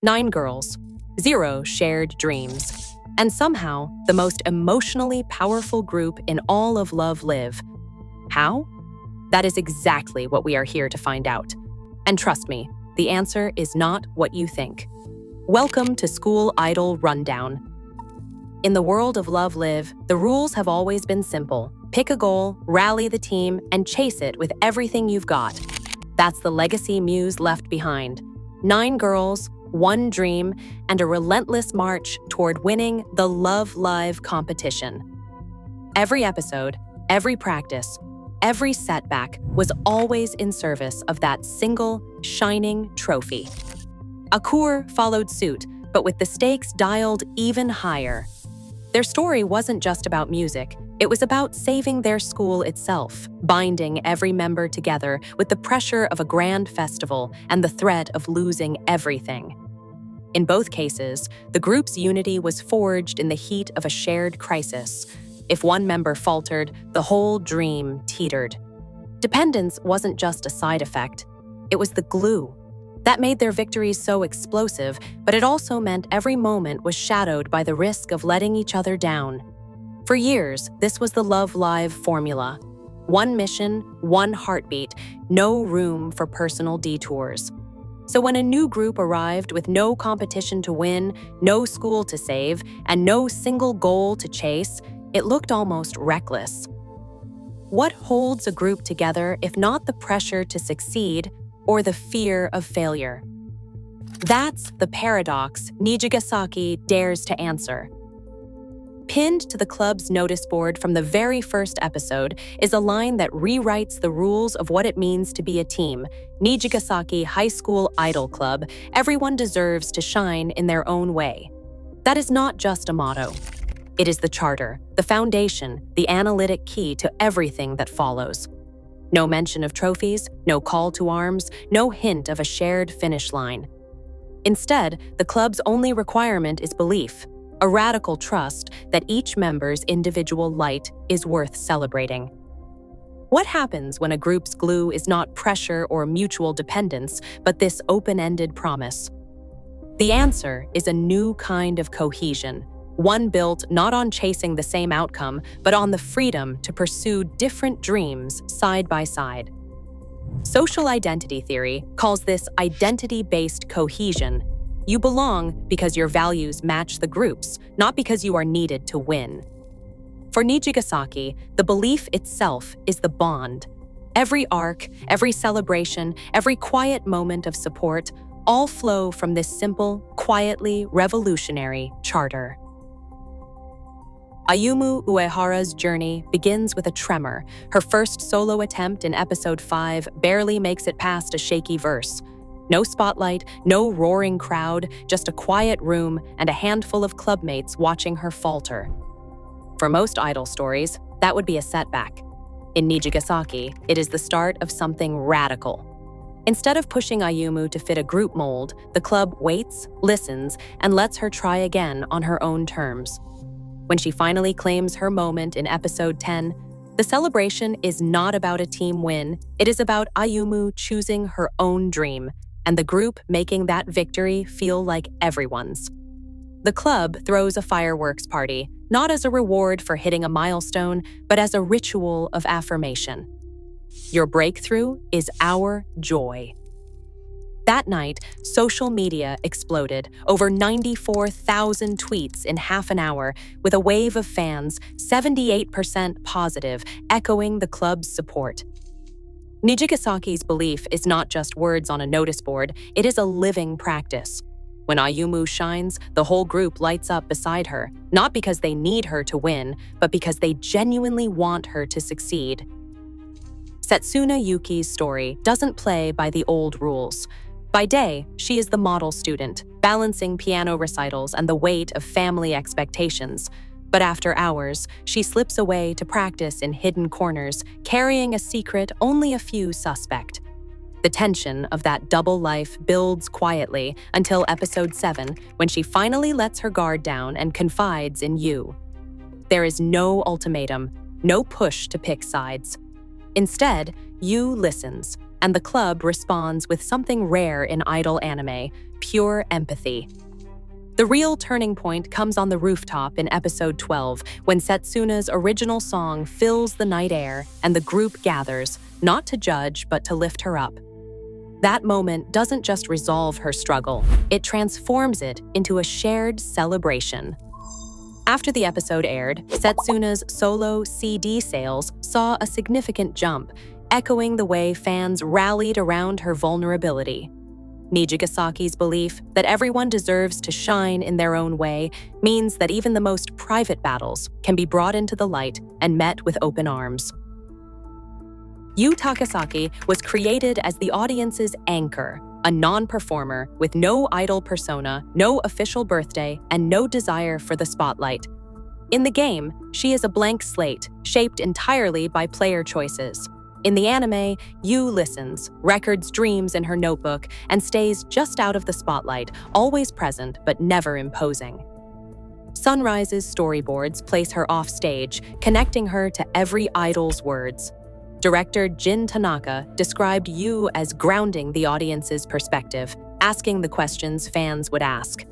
9 girls, 0 shared dreams, and somehow the most emotionally powerful group in all of Love Live. How? That is exactly what we are here to find out. And trust me, the answer is not what you think. Welcome to School Idol Rundown. In the world of Love Live, the rules have always been simple. Pick a goal, rally the team, and chase it with everything you've got. That's the legacy Muse left behind. 9 girls, 1 dream, and a relentless march toward winning the Love Live competition. Every episode, every practice, every setback was always in service of that single, shining trophy. Aqours followed suit, but with the stakes dialed even higher. Their story wasn't just about music. It was about saving their school itself, binding every member together with the pressure of a grand festival and the threat of losing everything. In both cases, the group's unity was forged in the heat of a shared crisis. If one member faltered, the whole dream teetered. Dependence wasn't just a side effect. It was the glue. That made their victories so explosive, but it also meant every moment was shadowed by the risk of letting each other down. For years, this was the Love Live formula. 1 mission, 1 heartbeat, no room for personal detours. So when a new group arrived with no competition to win, no school to save, and no single goal to chase, it looked almost reckless. What holds a group together if not the pressure to succeed or the fear of failure? That's the paradox Nijigasaki dares to answer. Pinned to the club's notice board from the very first episode is a line that rewrites the rules of what it means to be a team. Nijigasaki High School Idol Club, everyone deserves to shine in their own way. That is not just a motto. It is the charter, the foundation, the analytic key to everything that follows. No mention of trophies, no call to arms, no hint of a shared finish line. Instead, the club's only requirement is belief, a radical trust that each member's individual light is worth celebrating. What happens when a group's glue is not pressure or mutual dependence, but this open-ended promise? The answer is a new kind of cohesion, one built not on chasing the same outcome, but on the freedom to pursue different dreams side by side. Social identity theory calls this identity-based cohesion. You belong because your values match the group's, not because you are needed to win. For Nijigasaki, the belief itself is the bond. Every arc, every celebration, every quiet moment of support, all flow from this simple, quietly revolutionary charter. Ayumu Uehara's journey begins with a tremor. Her first solo attempt in episode 5 barely makes it past a shaky verse. No spotlight, no roaring crowd, just a quiet room and a handful of clubmates watching her falter. For most idol stories, that would be a setback. In Nijigasaki, it is the start of something radical. Instead of pushing Ayumu to fit a group mold, the club waits, listens, and lets her try again on her own terms. When she finally claims her moment in episode 10, the celebration is not about a team win, it is about Ayumu choosing her own dream, and the group making that victory feel like everyone's. The club throws a fireworks party, not as a reward for hitting a milestone, but as a ritual of affirmation. Your breakthrough is our joy. That night, social media exploded, over 94,000 tweets in half an hour, with a wave of fans, 78% positive, echoing the club's support. Nijagasaki's belief is not just words on a notice board, it is a living practice. When Ayumu shines, the whole group lights up beside her, not because they need her to win, but because they genuinely want her to succeed. Setsuna Yuki's story doesn't play by the old rules. By day, she is the model student, balancing piano recitals and the weight of family expectations. But after hours, she slips away to practice in hidden corners, carrying a secret only a few suspect. The tension of that double life builds quietly until episode 7, when she finally lets her guard down and confides in Yu. There is no ultimatum, no push to pick sides. Instead, Yu listens, and the club responds with something rare in idol anime: pure empathy. The real turning point comes on the rooftop in episode 12, when Setsuna's original song fills the night air and the group gathers, not to judge but to lift her up. That moment doesn't just resolve her struggle, it transforms it into a shared celebration. After the episode aired, Setsuna's solo CD sales saw a significant jump, echoing the way fans rallied around her vulnerability. Nijagasaki's belief that everyone deserves to shine in their own way means that even the most private battles can be brought into the light and met with open arms. Yu Takasaki was created as the audience's anchor, a non-performer with no idol persona, no official birthday, and no desire for the spotlight. In the game, she is a blank slate, shaped entirely by player choices. In the anime, Yu listens, records dreams in her notebook, and stays just out of the spotlight, always present but never imposing. Sunrise's storyboards place her off stage, connecting her to every idol's words. Director Jin Tanaka described Yu as grounding the audience's perspective, asking the questions fans would ask.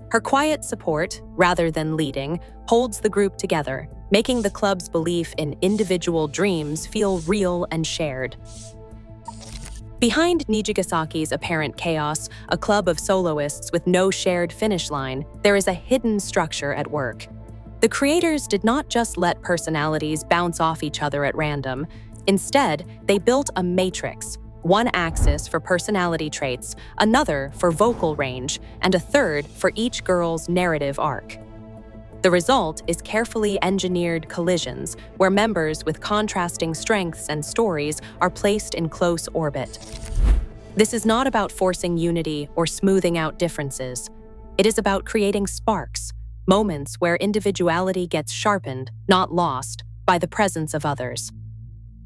Her quiet support, rather than leading, holds the group together, making the club's belief in individual dreams feel real and shared. Behind Nijagasaki's apparent chaos, a club of soloists with no shared finish line, there is a hidden structure at work. The creators did not just let personalities bounce off each other at random. Instead, they built a matrix, one axis for personality traits, another for vocal range, and a third for each girl's narrative arc. The result is carefully engineered collisions, where members with contrasting strengths and stories are placed in close orbit. This is not about forcing unity or smoothing out differences. It is about creating sparks, moments where individuality gets sharpened, not lost, by the presence of others.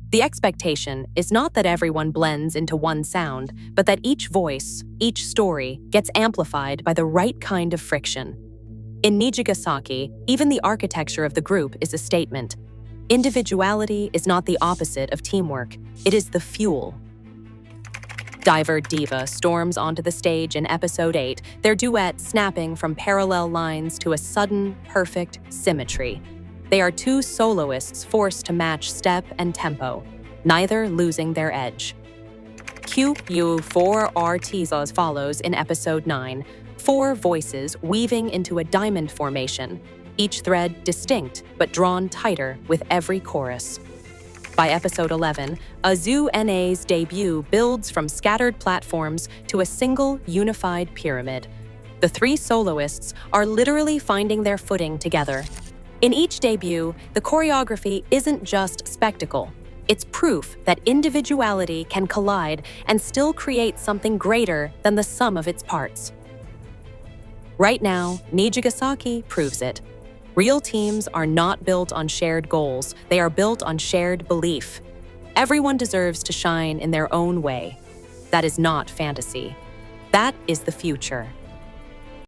The expectation is not that everyone blends into one sound, but that each voice, each story, gets amplified by the right kind of friction. In Nijigasaki, even the architecture of the group is a statement. Individuality is not the opposite of teamwork, it is the fuel. Diver Diva storms onto the stage in episode 8, their duet snapping from parallel lines to a sudden, perfect symmetry. They are two soloists forced to match step and tempo, neither losing their edge. Q4RTs follows in episode 9, 4 voices weaving into a diamond formation, each thread distinct but drawn tighter with every chorus. By episode 11, Azuene's debut builds from scattered platforms to a single unified pyramid. The 3 soloists are literally finding their footing together. In each debut, the choreography isn't just spectacle. It's proof that individuality can collide and still create something greater than the sum of its parts. Right now, Nijigasaki proves it. Real teams are not built on shared goals, they are built on shared belief. Everyone deserves to shine in their own way. That is not fantasy. That is the future.